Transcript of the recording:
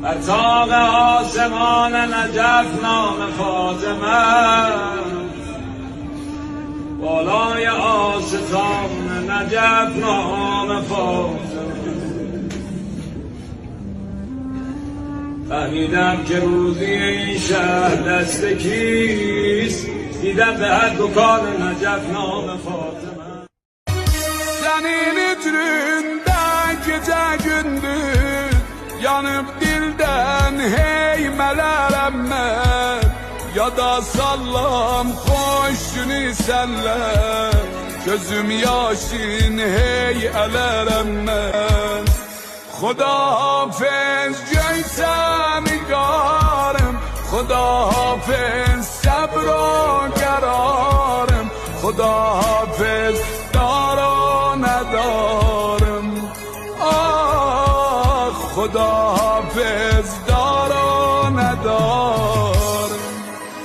بر طاق آسمان نجف نام فاطمه، بالای آستان نجف نام فاطمه. فهمیدم که روزی این شهر دست کیست، دیدم به her dükkan نجف نام فاطمه. Senin ütründen gece gündüz yanıp dilden heymelerem ben, ya da sallam hoşunu senle gözüm yaşın hey elerem ben. Xuda hafiz göysem garım, Xuda hafiz sabr o kararım, Xuda hafiz dara ندارم. آه خدا حافظ دارا ندارم.